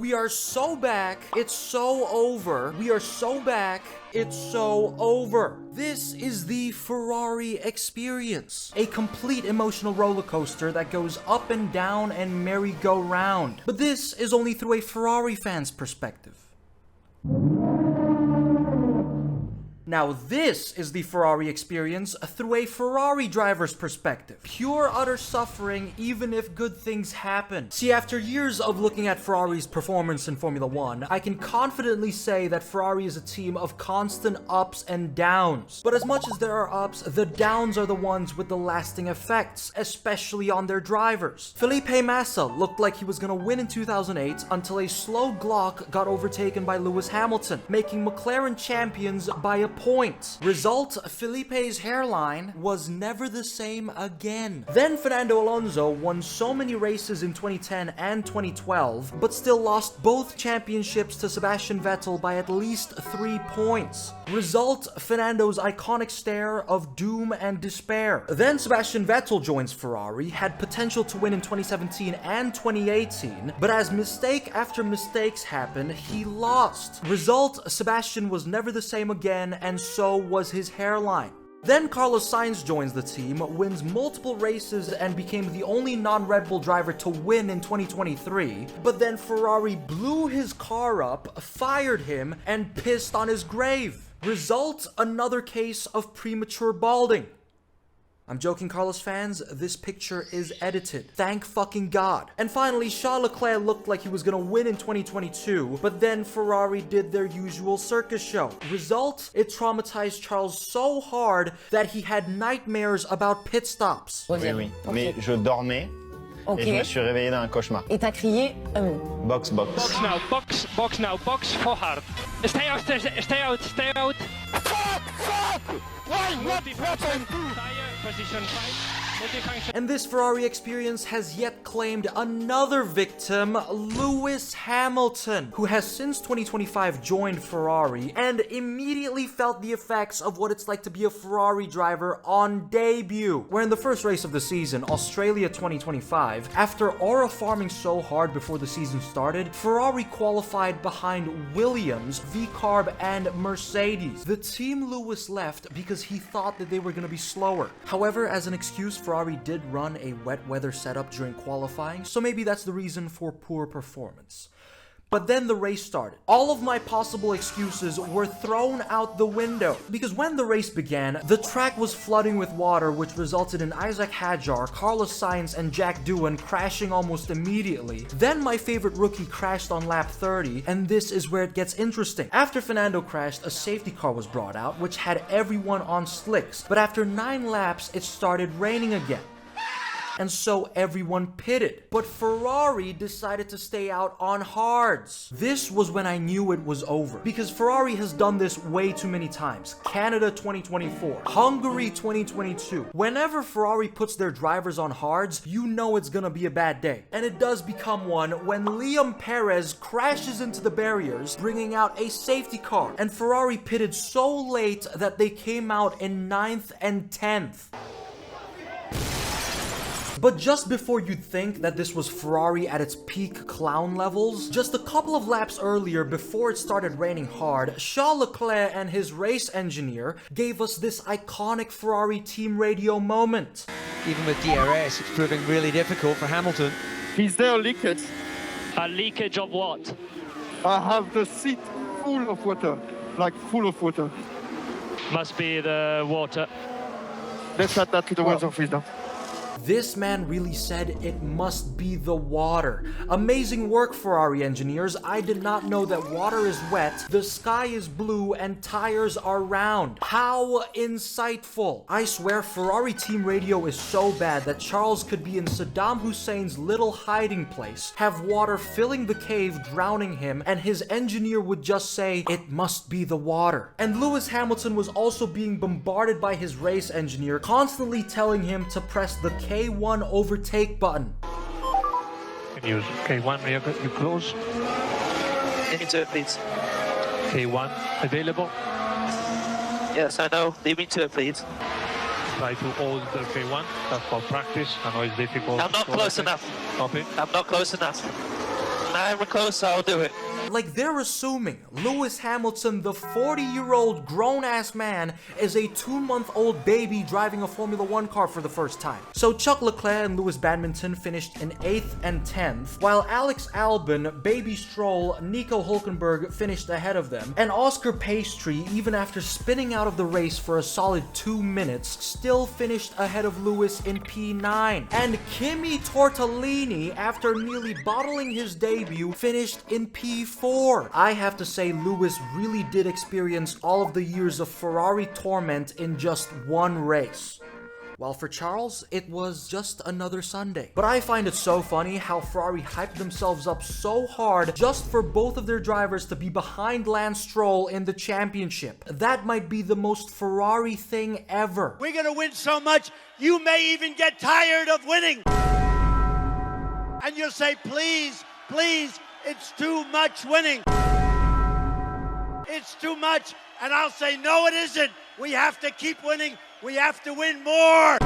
We are so back, it's so over. We are so back, it's so over. This is the Ferrari Experience, a complete emotional roller coaster that goes up and down and merry-go-round. But this is only through a Ferrari fan's perspective. Now this is the Ferrari Experience through a Ferrari driver's perspective. Pure utter suffering even if good things happen. See, after years of looking at Ferrari's performance in Formula 1, I can confidently say that Ferrari is a team of constant ups and downs. But as much as there are ups, the downs are the ones with the lasting effects, especially on their drivers. Felipe Massa looked like he was gonna win in 2008 until a slow Glock got overtaken by Lewis Hamilton, making McLaren champions by a point. Result, Felipe's hairline was never the same again. Then Fernando Alonso won so many races in 2010 and 2012, but still lost both championships to Sebastian Vettel by at least 3 points. Result, Fernando's iconic stare of doom and despair. Then Sebastian Vettel joins Ferrari, had potential to win in 2017 and 2018, but as mistake after mistakes happened, he lost. Result, Sebastian was never the same again, and so was his hairline. Then Carlos Sainz joins the team, wins multiple races, and became the only non-Red Bull driver to win in 2023, but then Ferrari blew his car up, fired him, and pissed on his grave. Result, another case of premature balding. I'm joking, Carlos fans, this picture is edited. Thank fucking God. And finally, Charles Leclerc looked like he was gonna win in 2022, but then Ferrari did their usual circus show. Result, it traumatized Charles so hard that he had nightmares about pit stops. Oui, oui. Mais je dormais et je me suis réveillé d'un cauchemar. Et t'as crié Box, box. Box now, box now, box for hard. Stay out, stay out, stay out. Fuck! Why? What? Tire position 5. Multifunction. And this Ferrari Experience has yet claimed another victim, Lewis Hamilton, who has since 2025 joined Ferrari and immediately felt the effects of what it's like to be a Ferrari driver on debut. Where in the first race of the season, Australia 2025, after aura farming so hard before the season started, Ferrari qualified behind Williams, V-Carb, and Mercedes. The team Lewis left because he thought that they were going to be slower. However, as an excuse, Ferrari did run a wet weather setup during qualifying, so maybe that's the reason for poor performance. But then the race started. All of my possible excuses were thrown out the window, because when the race began, the track was flooding with water, which resulted in Isaac Hadjar, Carlos Sainz, and Jack Doohan crashing almost immediately. Then my favorite rookie crashed on lap 30, and this is where it gets interesting. After Fernando crashed, a safety car was brought out, which had everyone on slicks, but after 9 laps, it started raining again. And so everyone pitted. But Ferrari decided to stay out on hards. This was when I knew it was over, because Ferrari has done this way too many times. Canada 2024, Hungary 2022. Whenever Ferrari puts their drivers on hards, you know it's gonna be a bad day. And it does become one when Liam Perez crashes into the barriers, bringing out a safety car. And Ferrari pitted so late that they came out in 9th and 10th. But just before you'd think that this was Ferrari at its peak clown levels, just a couple of laps earlier before it started raining hard, Charles Leclerc and his race engineer gave us this iconic Ferrari team radio moment. Even with DRS, it's proving really difficult for Hamilton. Is there a leakage? A leakage of what? I have the seat full of water, like full of water. Must be the water. Let's add that to the words of wisdom. This man really said it must be the water. Amazing work, Ferrari engineers. I did not know that water is wet, the sky is blue, and tires are round. How insightful. I swear Ferrari team radio is so bad that Charles could be in Saddam Hussein's little hiding place, have water filling the cave, drowning him, and his engineer would just say, "It must be the water." And Lewis Hamilton was also being bombarded by his race engineer, constantly telling him to press the K1 overtake button. Can you use K1 when you close? Into it, please. K1 available. Yes, I know. Leave me to it, please. Try to hold the K1. That's for practice. I know it's difficult. I'm not close enough. Copy. I'm not close enough. I'm close, I'll do it. Like, they're assuming Lewis Hamilton, the 40-year-old grown-ass man, is a 2-month-old baby driving a Formula 1 car for the first time. So Chuck Leclerc and Lewis Badminton finished in 8th and 10th, while Alex Albon, Baby Stroll, Nico Hülkenberg finished ahead of them, and Oscar Piastri, even after spinning out of the race for a solid 2 minutes, still finished ahead of Lewis in P9. And Kimi Tortellini, after nearly bottling his debut, finished in P4. I have to say, Lewis really did experience all of the years of Ferrari torment in just one race. While for Charles, it was just another Sunday. But I find it so funny how Ferrari hyped themselves up so hard just for both of their drivers to be behind Lance Stroll in the championship. That might be the most Ferrari thing ever. We're gonna win so much, you may even get tired of winning. And you'll say, please, please, it's too much winning. It's too much. And I'll say, no, it isn't. We have to keep winning. We have to win more. What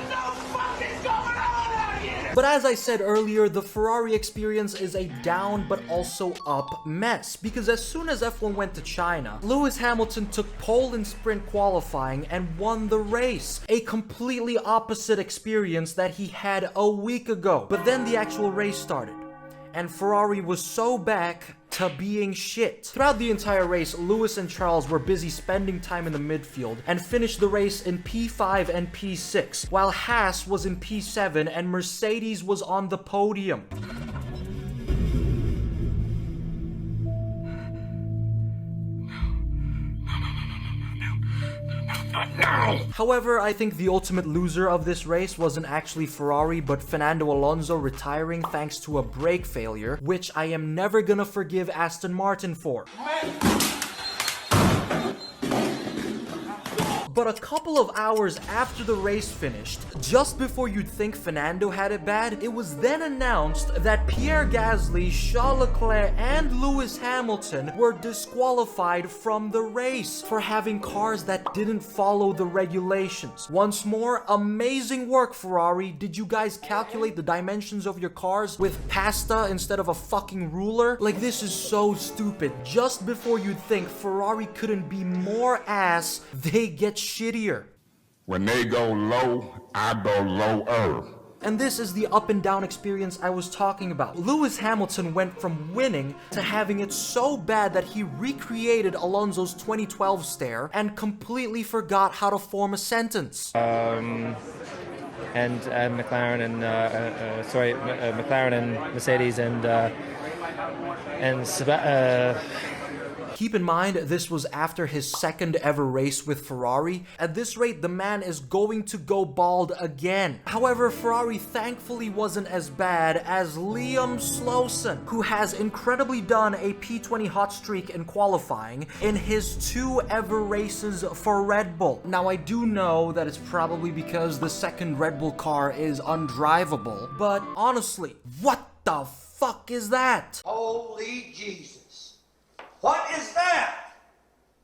the fuck is going on out here? But as I said earlier, the Ferrari experience is a down but also up mess, because as soon as F1 went to China, Lewis Hamilton took pole in sprint qualifying and won the race, a completely opposite experience that he had a week ago. But then the actual race started, and Ferrari was so back to being shit. Throughout the entire race, Lewis and Charles were busy spending time in the midfield and finished the race in P5 and P6, while Haas was in P7 and Mercedes was on the podium. However, I think the ultimate loser of this race wasn't actually Ferrari, but Fernando Alonso retiring thanks to a brake failure, which I am never gonna forgive Aston Martin for. But a couple of hours after the race finished, just before you'd think Fernando had it bad, it was then announced that Pierre Gasly, Charles Leclerc, and Lewis Hamilton were disqualified from the race for having cars that didn't follow the regulations. Once more, amazing work, Ferrari. Did you guys calculate the dimensions of your cars with pasta instead of a fucking ruler? Like, this is so stupid. Just before you'd think Ferrari couldn't be more ass, they get shittier. When they go low, I go lower. And this is the up and down experience I was talking about. Lewis Hamilton went from winning to having it so bad that he recreated Alonso's 2012 stare and completely forgot how to form a sentence. McLaren and Mercedes Keep in mind, this was after his second ever race with Ferrari. At this rate, the man is going to go bald again. However, Ferrari thankfully wasn't as bad as Liam Slowson, who has incredibly done a P20 hot streak in qualifying in his 2 ever races for Red Bull. Now, I do know that it's probably because the second Red Bull car is undrivable, but honestly, what the fuck is that? Holy Jesus. What is that?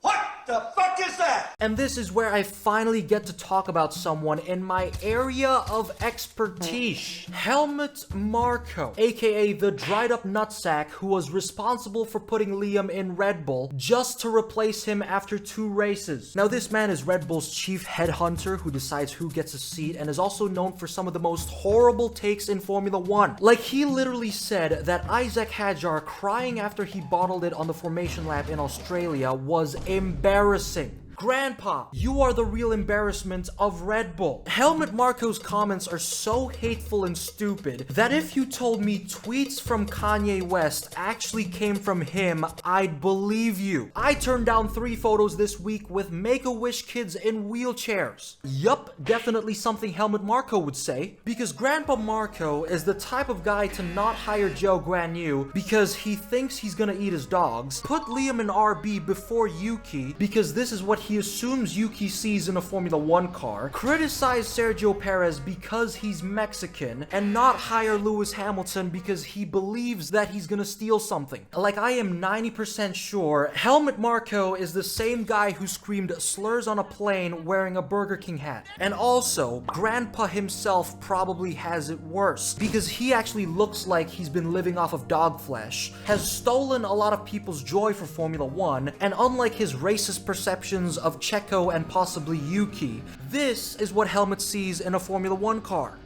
What the fuck is that? And this is where I finally get to talk about someone in my area of expertise. Helmut Marko, aka the dried up nutsack who was responsible for putting Liam in Red Bull just to replace him after 2 races. Now, this man is Red Bull's chief headhunter who decides who gets a seat and is also known for some of the most horrible takes in Formula 1. Like, he literally said that Isaac Hadjar crying after he bottled it on the formation lap in Australia was embarrassing. Grandpa, you are the real embarrassment of Red Bull. Helmut Marko's comments are so hateful and stupid that if you told me tweets from Kanye West actually came from him, I'd believe you. I turned down 3 photos this week with Make-A-Wish kids in wheelchairs. Yup, definitely something Helmut Marko would say, because Grandpa Marko is the type of guy to not hire Joe Granu because he thinks he's gonna eat his dogs, put Liam in RB before Yuki because this is what he he assumes Yuki sees in a Formula 1 car, criticize Sergio Perez because he's Mexican, and not hire Lewis Hamilton because he believes that he's gonna steal something. Like, I am 90% sure Helmut Marko is the same guy who screamed slurs on a plane wearing a Burger King hat. And also, Grandpa himself probably has it worse, because he actually looks like he's been living off of dog flesh, has stolen a lot of people's joy for Formula 1, and unlike his racist perceptions of Checo and possibly Yuki, this is what Helmut sees in a Formula 1 car.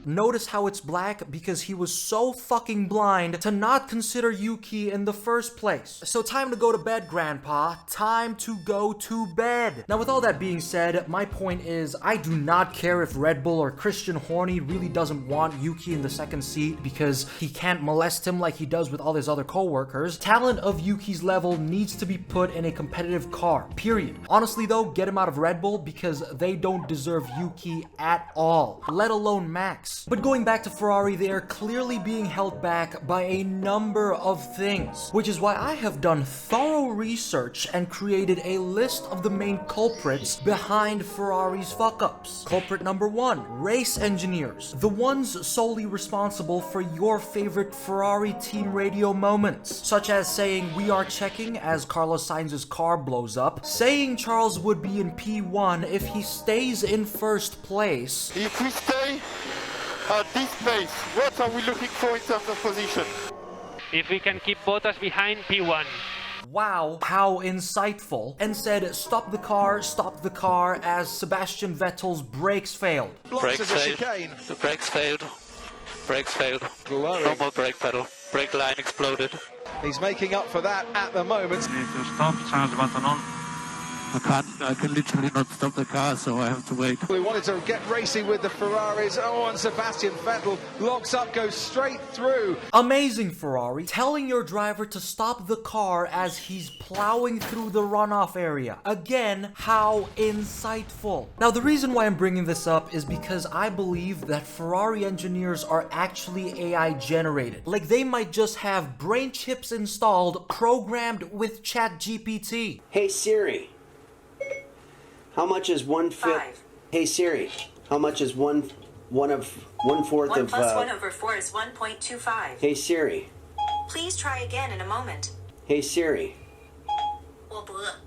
Notice how it's black? Because he was so fucking blind to not consider Yuki in the first place. So time to go to bed, Grandpa. Time to go to bed. Now, with all that being said, my point is, I do not care if Red Bull or Christian Horny really doesn't want Yuki in the second seat because he can't molest him like he does with all his other co-workers. Talent of Yuki's level needs to be put in a competitive car, period. Honestly though, get him out of Red Bull because they don't deserve Yuki at all, let alone Max. But going back to Ferrari, they are clearly being held back by a number of things, which is why I have done thorough research and created a list of the main culprits behind Ferrari's fuck-ups. Culprit number 1, race engineers, the ones solely responsible for your favorite Ferrari team radio moments, such as saying "we are checking" as Carlos Sainz's car blows up, saying Charles would be in P1 if he stays in first place. If we stay at this pace, what are we looking for in terms of position? If we can keep Bottas behind P1. Wow, how insightful. And said stop the car as Sebastian Vettel's brakes failed. Brakes failed. The brakes failed. Brakes failed. No more brake pedal. Brake line exploded. He's making up for that at the moment. Need to stop, change the button on. I can literally not stop the car, so I have to wait. We wanted to get racing with the Ferraris. Oh, and Sebastian Vettel locks up, goes straight through. Amazing, Ferrari. Telling your driver to stop the car as he's plowing through the runoff area. Again, how insightful. Now, the reason why I'm bringing this up is because I believe that Ferrari engineers are actually AI generated. Like, they might just have brain chips installed, programmed with ChatGPT. Hey Siri, how much is 1/5? Hey Siri, how much is one fourth 1 of? plus 1 over 4 is 1.25. Hey Siri. Please try again in a moment. Hey Siri.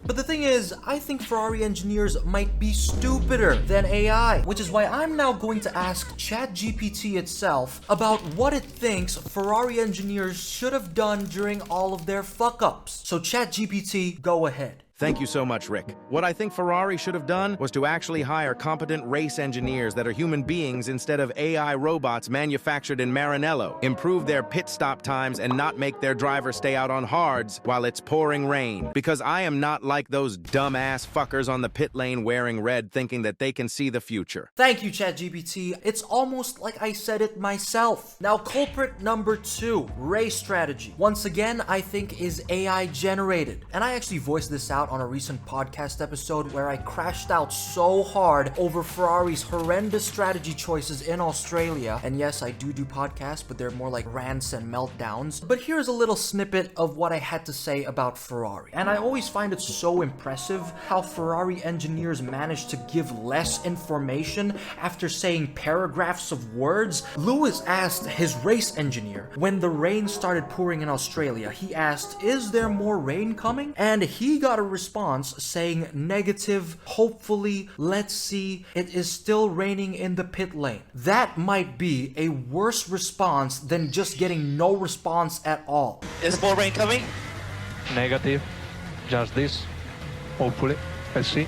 But the thing is, I think Ferrari engineers might be stupider than AI, which is why I'm now going to ask ChatGPT itself about what it thinks Ferrari engineers should have done during all of their fuck-ups. So ChatGPT, go ahead. Thank you so much, Rick. What I think Ferrari should have done was to actually hire competent race engineers that are human beings instead of AI robots manufactured in Maranello, improve their pit stop times, and not make their drivers stay out on hards while it's pouring rain. Because I am not like those dumbass fuckers on the pit lane wearing red thinking that they can see the future. Thank you, ChatGPT. It's almost like I said it myself. Now, culprit number 2, race strategy. Once again, I think is AI generated. And I actually voiced this out on a recent podcast episode where I crashed out so hard over Ferrari's horrendous strategy choices in Australia. And yes, I do podcasts, but they're more like rants and meltdowns. But here's a little snippet of what I had to say about Ferrari. And I always find it so impressive how Ferrari engineers manage to give less information after saying paragraphs of words. Lewis asked his race engineer when the rain started pouring in Australia. He asked, "Is there more rain coming?" And he got a response saying negative, hopefully, let's see, it is still raining in the pit lane. That might be a worse response than just getting no response at all. Is more rain coming? Negative. Just this. Hopefully. Let's see.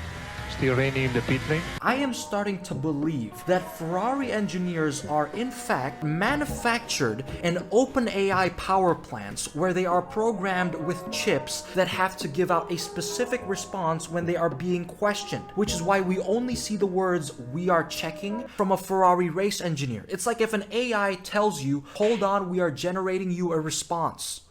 Still raining in the pit lane. I am starting to believe that Ferrari engineers are in fact manufactured in OpenAI power plants where they are programmed with chips that have to give out a specific response when they are being questioned, which is why we only see the words "we are checking" from a Ferrari race engineer. It's like if an AI tells you, "Hold on, we are generating you a response."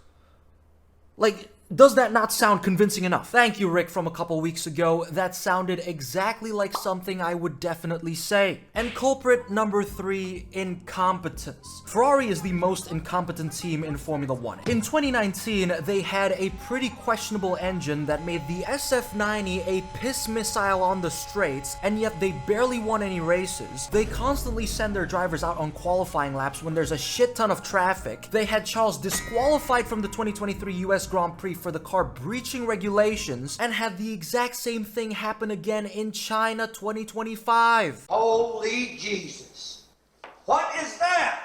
Like, Does that not sound convincing enough? Thank you, Rick, from a couple weeks ago. That sounded exactly like something I would definitely say. And culprit number 3, incompetence. Ferrari is the most incompetent team in Formula 1. In 2019, they had a pretty questionable engine that made the SF90 a piss missile on the straights, and yet they barely won any races. They constantly send their drivers out on qualifying laps when there's a shit ton of traffic. They had Charles disqualified from the 2023 US Grand Prix for the car breaching regulations, and had the exact same thing happen again in China 2025. Holy Jesus. What is that?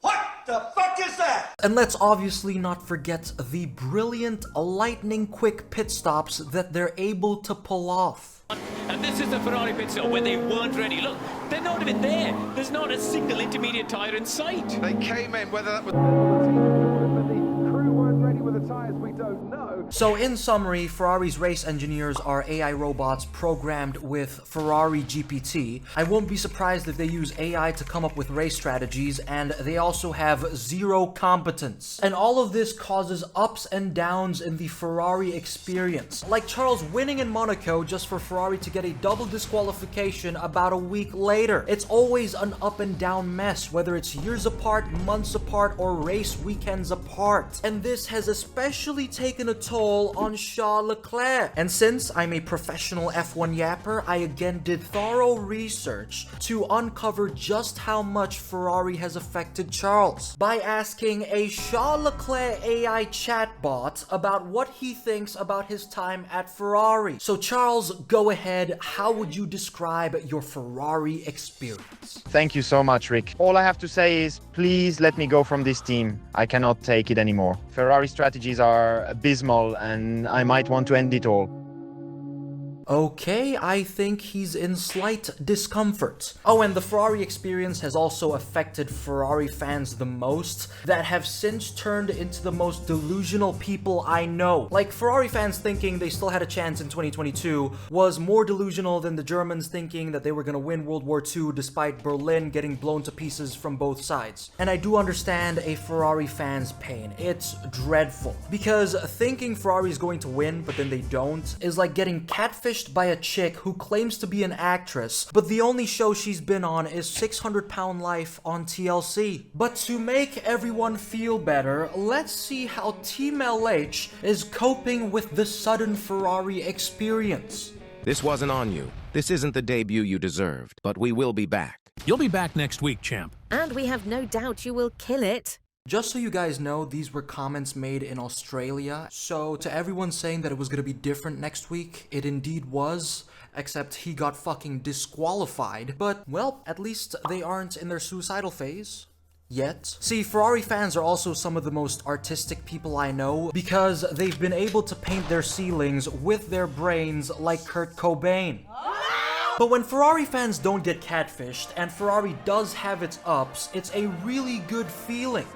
What the fuck is that? And let's obviously not forget the brilliant, lightning quick pit stops that they're able to pull off. And this is the Ferrari pit stop when they weren't ready. Look, they're not even there. There's not a single intermediate tyre in sight. They came in, whether that was... So in summary, Ferrari's race engineers are AI robots programmed with Ferrari GPT. I won't be surprised if they use AI to come up with race strategies, and they also have zero competence. And all of this causes ups and downs in the Ferrari experience. Like Charles winning in Monaco just for Ferrari to get a double disqualification about a week later. It's always an up and down mess, whether it's years apart, months apart, or race weekends apart. And this has especially taken a toll on Charles Leclerc. And since I'm a professional F1 yapper, I again did thorough research to uncover just how much Ferrari has affected Charles by asking a Charles Leclerc AI chatbot about what he thinks about his time at Ferrari. So Charles, go ahead. How would you describe your Ferrari experience? Thank you so much, Rick. All I have to say is, please let me go from this team. I cannot take it anymore. Ferrari strategies are abysmal, and I might want to end it all. Okay, I think he's in slight discomfort. Oh, and the Ferrari experience has also affected Ferrari fans the most, that have since turned into the most delusional people I know. Like, Ferrari fans thinking they still had a chance in 2022 was more delusional than the Germans thinking that they were gonna win World War II despite Berlin getting blown to pieces from both sides. And I do understand a Ferrari fan's pain. It's dreadful. Because thinking Ferrari's going to win, but then they don't, is like getting catfished by a chick who claims to be an actress, but the only show she's been on is 600 Pound Life on TLC. But to make everyone feel better, let's see how Team LH is coping with the sudden Ferrari experience. This wasn't on you. This isn't the debut you deserved, but we will be back. You'll be back next week, champ. And we have no doubt you will kill it. Just so you guys know, these were comments made in Australia, so to everyone saying that it was gonna be different next week, it indeed was, except he got fucking disqualified. But, well, at least they aren't in their suicidal phase. Yet. See, Ferrari fans are also some of the most artistic people I know, because they've been able to paint their ceilings with their brains like Kurt Cobain. But when Ferrari fans don't get catfished, and Ferrari does have its ups, it's a really good feeling.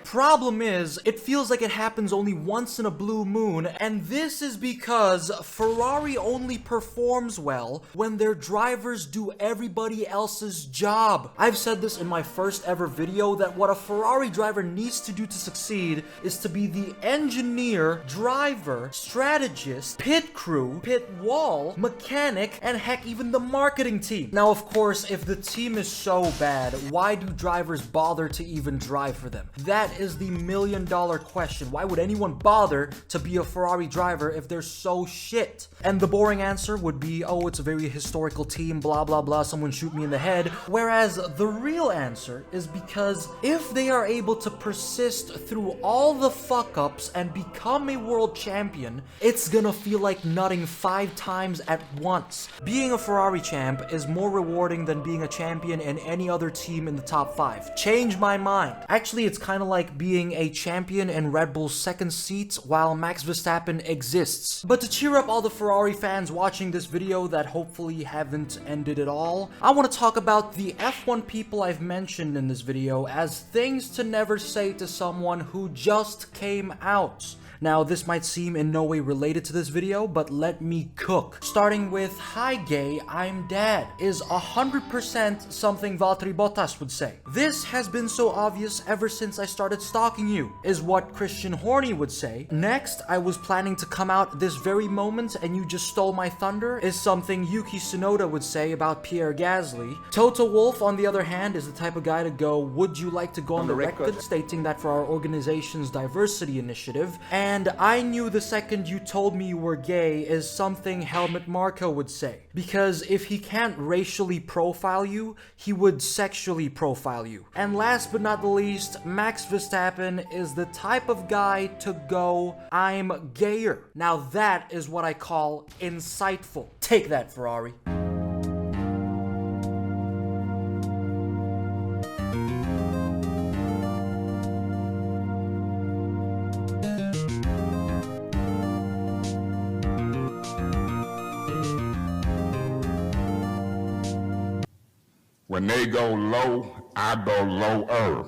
Problem is, it feels like it happens only once in a blue moon, and this is because Ferrari only performs well when their drivers do everybody else's job. I've said this in my first ever video that what a Ferrari driver needs to do to succeed is to be the engineer, driver, strategist, pit crew, pit wall, mechanic, and heck, even the marketing team. Now, of course, if the team is so bad, why do drivers bother to even drive for them? That is the million-dollar question. Why would anyone bother to be a Ferrari driver if they're so shit? And the boring answer would be, oh, it's a very historical team, blah, blah, blah, someone shoot me in the head. Whereas the real answer is because if they are able to persist through all the fuck-ups and become a world champion, it's gonna feel like nutting 5 times at once. Being a Ferrari champ is more rewarding than being a champion in any other team in the top 5. Change my mind. Actually, it's kind of like being a champion in Red Bull's second seat while Max Verstappen exists. But to cheer up all the Ferrari fans watching this video that hopefully haven't ended at all, I want to talk about the F1 people I've mentioned in this video as things to never say to someone who just came out. Now, this might seem in no way related to this video, but let me cook. Starting with, "Hi gay, I'm dad," is 100% something Valtteri Bottas would say. "This has been so obvious ever since I started stalking you," is what Christian Horny would say. "Next, I was planning to come out this very moment and you just stole my thunder," is something Yuki Tsunoda would say about Pierre Gasly. Toto Wolff, on the other hand, is the type of guy to go, "Would you like to go on the record stating that for our organization's diversity initiative?" And "I knew the second you told me you were gay," is something Helmut Marko would say. Because if he can't racially profile you, he would sexually profile you. And last but not the least, Max Verstappen is the type of guy to go, "I'm gayer." Now that is what I call insightful. Take that, Ferrari. When they go low, I go lower.